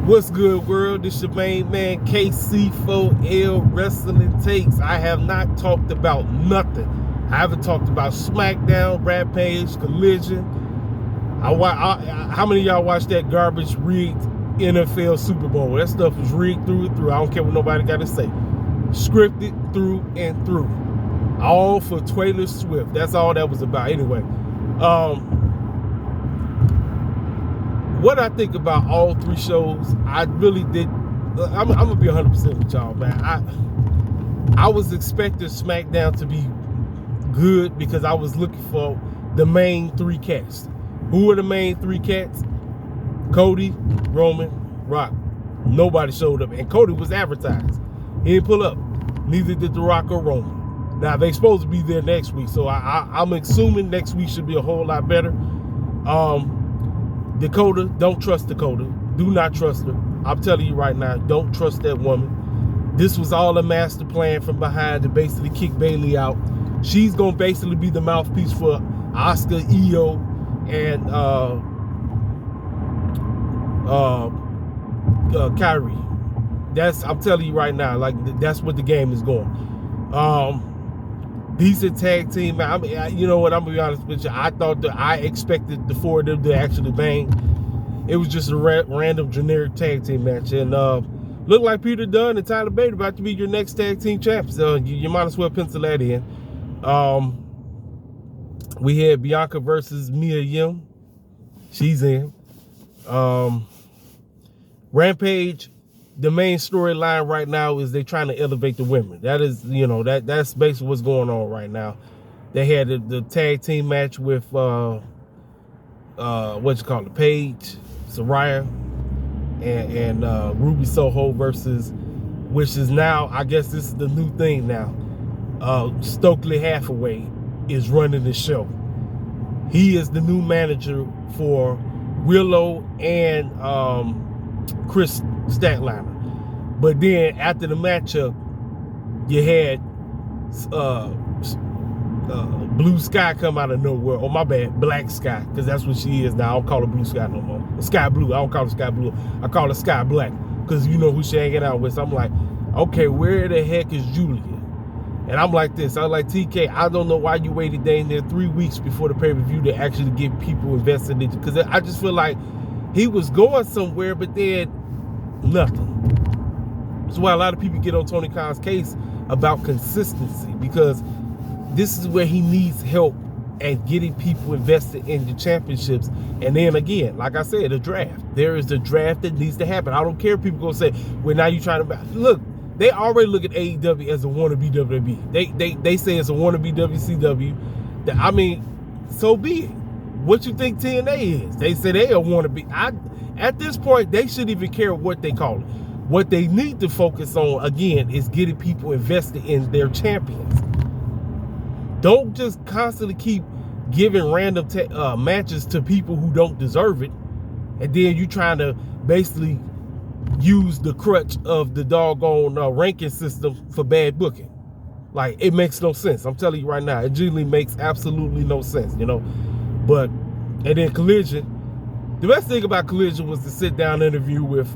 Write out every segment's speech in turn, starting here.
What's good, world? This your main man KC4L Wrestling Takes. I have not talked about nothing. I haven't talked about Smackdown, Rampage, Collision. How many of y'all watched that garbage rigged NFL Super Bowl? That stuff was rigged through and through. I don't care what nobody got to say. Scripted through and through. All for Taylor Swift. That's all that was about. Anyway, what I think about all three shows, I really did. I'm gonna be 100% with y'all, man. I was expecting SmackDown to be good because I was looking for the main three cats. Who are the main three cats? Cody, Roman, Rock. Nobody showed up, and Cody was advertised. He didn't pull up. Neither did The Rock or Roman. Now they supposed to be there next week, so I'm assuming next week should be a whole lot better. Dakota, don't trust Dakota. Do not trust her. I'm telling you right now, don't trust that woman. This was all a master plan from behind to basically kick Bayley out. She's going to basically be the mouthpiece for Asuka, Io, and Kyrie. I'm telling you right now, like that's what the game is going. Decent tag team. I mean, you know what? I'm gonna be honest with you. I expected the four of them to actually bang. It was just a random generic tag team match, and looked like Peter Dunne and Tyler Bate about to be your next tag team champs. So you might as well pencil that in. We had Bianca versus Mia Yim. She's in. Rampage. The main storyline right now is they're trying to elevate the women. That is, that's basically what's going on right now. They had the tag team match with Paige, Saraya, and Ruby Soho versus, which is now, I guess this is the new thing now. Stokely Hathaway is running the show. He is the new manager for Willow and Chris Statlander. But then after the matchup, you had Blue Sky come out of nowhere. Oh, my bad, Black Sky, because that's what she is now. I don't call her Blue Sky no more. Sky Blue. I don't call her Sky Blue. I call her Sky Black, because you know who she hanging out with. So I'm like, okay, where the heck is Julia? And I'm like this. I was like, TK, I don't know why you waited down there 3 weeks before the pay-per-view to actually get people invested in it, because I just feel like he was going somewhere, but then nothing. That's why a lot of people get on Tony Khan's case about consistency, because this is where he needs help at getting people invested in the championships. And then again, like I said, a draft. There is a draft that needs to happen. I don't care if people go say, well, now you're trying to look. They already look at AEW as a wannabe WWE. They say it's a wannabe WCW. I mean, so be it. What you think TNA is? They say they a wannabe. At this point, they shouldn't even care what they call it. What they need to focus on, again, is getting people invested in their champions. Don't just constantly keep giving random matches to people who don't deserve it, and then you trying to basically use the crutch of the doggone ranking system for bad booking. Like, it makes no sense. I'm telling you right now, it generally makes absolutely no sense, But, and then Collision. The best thing about Collision was the sit-down interview with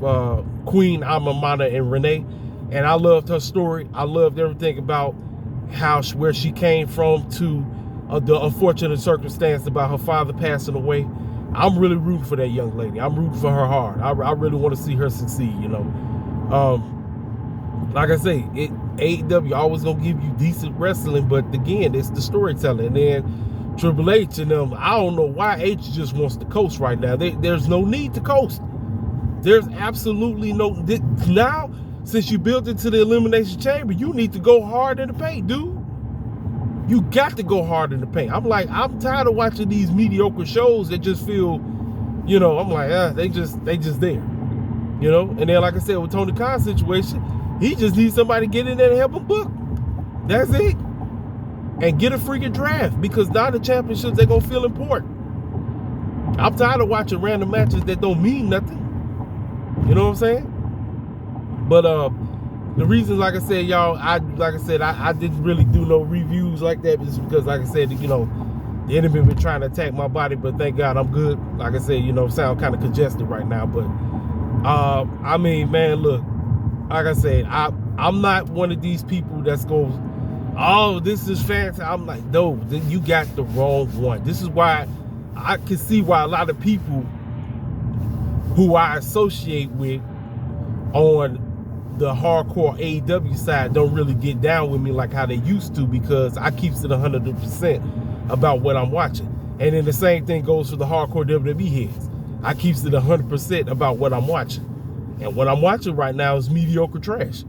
Queen Amamana and Renee, and I loved her story. I loved everything about where she came from to the unfortunate circumstance about her father passing away. I'm really rooting for that young lady. I'm rooting for her hard. I really want to see her succeed. Like I say, AEW always gonna give you decent wrestling, but again, it's the storytelling. And then Triple H and them, I don't know why H just wants to coast right now. There's no need to coast. There's absolutely no. Now, since you built into the Elimination Chamber, you need to go hard in the paint, dude. You got to go hard in the paint. I'm tired of watching these mediocre shows that just feel, I'm like, they just there. And then, like I said, with Tony Khan's situation, he just needs somebody to get in there and help him book. That's it. And get a freaking draft, because now the championships, they're going to feel important. I'm tired of watching random matches that don't mean nothing. You know what I'm saying? But the reason, like I said, y'all, I didn't really do no reviews like that, just because, like I said, the enemy been trying to attack my body, but thank God I'm good. Like I said, sound kind of congested right now, but I mean, man, look, like I said, I'm not one of these people that's goes, oh, this is fantastic. I'm like, no, then you got the wrong one. This is why I can see why a lot of people who I associate with on the hardcore AEW side don't really get down with me like how they used to, because I keeps it 100% about what I'm watching. And then the same thing goes for the hardcore WWE heads. I keeps it 100% about what I'm watching. And what I'm watching right now is mediocre trash.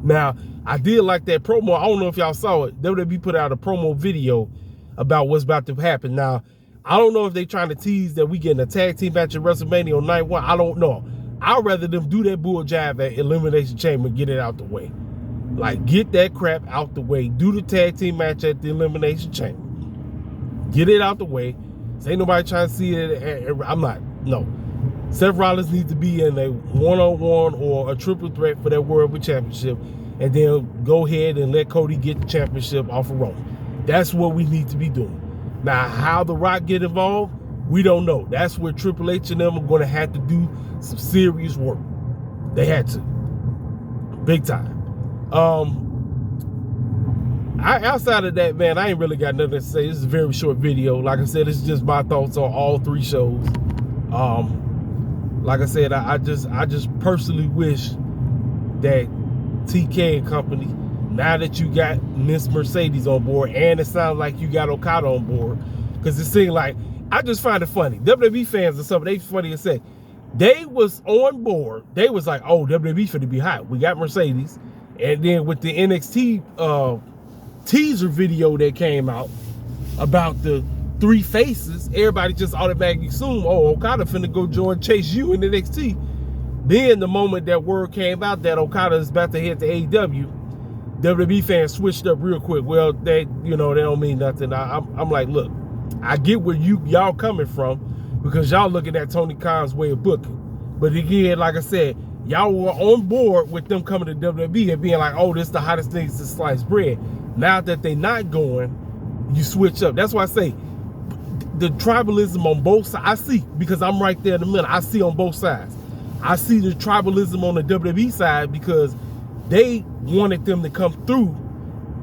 Now, I did like that promo. I don't know if y'all saw it. WWE put out a promo video about what's about to happen. Now, I don't know if they're trying to tease that we getting a tag team match at WrestleMania on night 1. I don't know. I'd rather them do that bull jive at Elimination Chamber and get it out the way. Like, get that crap out the way. Do the tag team match at the Elimination Chamber. Get it out the way. Ain't nobody trying to see it. I'm not. No. Seth Rollins needs to be in a one-on-one or a triple threat for that World Championship, and then go ahead and let Cody get the championship off of Roman. That's what we need to be doing. Now, how The Rock get involved, we don't know. That's where Triple H and them are going to have to do some serious work. They had to. Big time. Outside of that, man, I ain't really got nothing to say. This is a very short video. Like I said, it's just my thoughts on all 3 shows. Like I said, I just personally wish that TK and company, now that you got Miss Mercedes on board, and it sounds like you got Okada on board, because it seemed like, I just find it funny. WWE fans or something, they funny to say. They was on board. They was like, oh, WWE finna be hot. We got Mercedes. And then with the NXT teaser video that came out about the 3 faces, everybody just automatically assumed, oh, Okada finna go join Chase U in NXT. Then the moment that word came out that Okada is about to head to AEW, WWE fans switched up real quick. Well, they don't mean nothing. I'm like, look, I get where y'all coming from, because y'all looking at Tony Khan's way of booking. But again, like I said, y'all were on board with them coming to WWE and being like, oh, this is the hottest thing since sliced bread. Now that they not going, you switch up. That's why I say the tribalism on both sides. I see, because I'm right there in the middle. I see on both sides. I see the tribalism on the WWE side because they wanted them to come through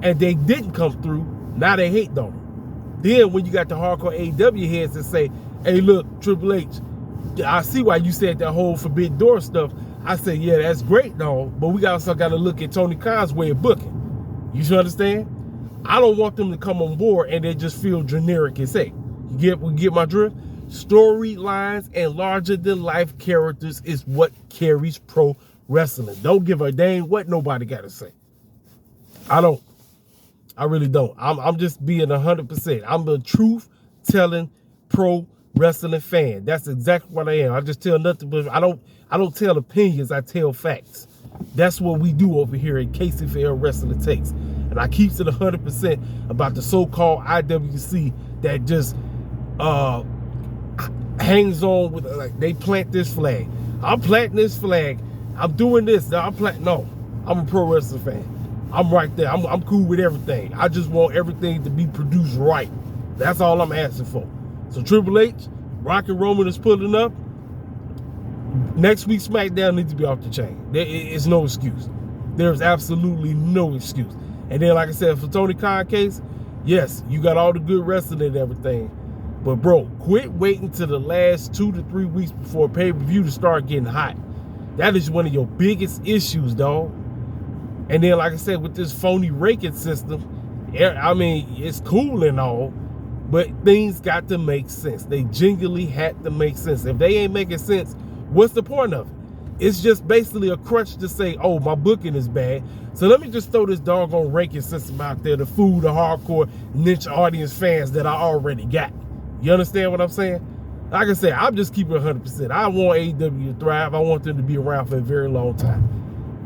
and they didn't come through. Now they hate them. Then when you got the hardcore AEW heads that say, hey, look, Triple H, I see why you said that whole Forbidden Door stuff. I say, yeah, that's great, though, but we also got to look at Tony Khan's way of booking. You should understand? I don't want them to come on board and they just feel generic and say, you get my drift? Storylines and larger-than-life characters is what carries pro wrestling. Don't give a dang what nobody got to say. I don't. I really don't. I'm just being 100%. I'm a truth-telling pro wrestling fan. That's exactly what I am. I just tell nothing but I don't tell opinions. I tell facts. That's what we do over here at KCFL Wrestling Takes. And I keeps it 100% about the so-called IWC that just hangs on with, like, they plant this flag. I'm planting this flag. I'm doing this. No, I'm a pro wrestling fan. I'm right there. I'm cool with everything. I just want everything to be produced right. That's all I'm asking for. So Triple H, Rock and Roman is pulling up. Next week's Smackdown needs to be off the chain. There is no excuse. There's absolutely no excuse. And then, like I said, for Tony Khan case, yes, you got all the good wrestling and everything. But, bro, quit waiting till the last 2 to 3 weeks before pay-per-view to start getting hot. That is one of your biggest issues, dog. And then, like I said, with this phony ranking system, I mean, it's cool and all, but things got to make sense. They genuinely had to make sense. If they ain't making sense, what's the point of it? It's just basically a crutch to say, oh, my booking is bad, so let me just throw this doggone ranking system out there to fool the hardcore niche audience fans that I already got. You understand what I'm saying? Like I said, I'm just keeping it 100%. I want AEW to thrive. I want them to be around for a very long time.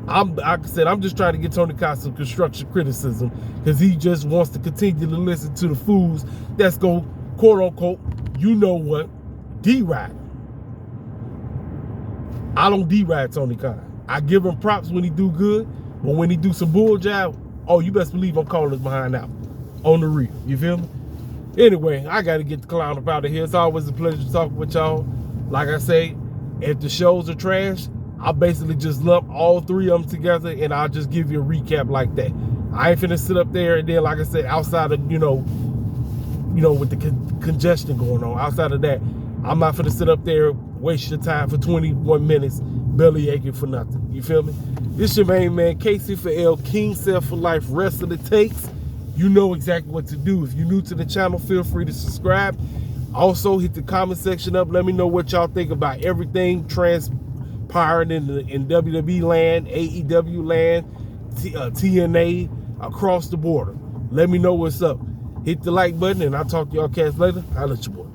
Like I said, I'm just trying to get Tony Khan some constructive criticism because he just wants to continue to listen to the fools that's go, quote unquote, you know what, D-ride. I don't D-ride Tony Khan. I give him props when he do good, but when he do some bull job, oh, you best believe I'm calling his behind out on the real. You feel me? Anyway, I got to get the clown up out of here. It's always a pleasure talking with y'all. Like I say, If the shows are trash, I'll basically just lump all 3 of them together and I'll just give you a recap like that. I ain't finna sit up there and then, like I said, outside of, with the congestion going on, outside of that, I'm not finna sit up there, waste your time for 21 minutes, belly aching for nothing. You feel me? This your main man, Casey for L, King Self for Life, rest of the takes. You know exactly what to do. If you're new to the channel, feel free to subscribe. Also, hit the comment section up. Let me know what y'all think about everything transpiring in WWE land, AEW land, TNA, across the border. Let me know what's up. Hit the like button, and I'll talk to y'all cats later. I'll let you boy.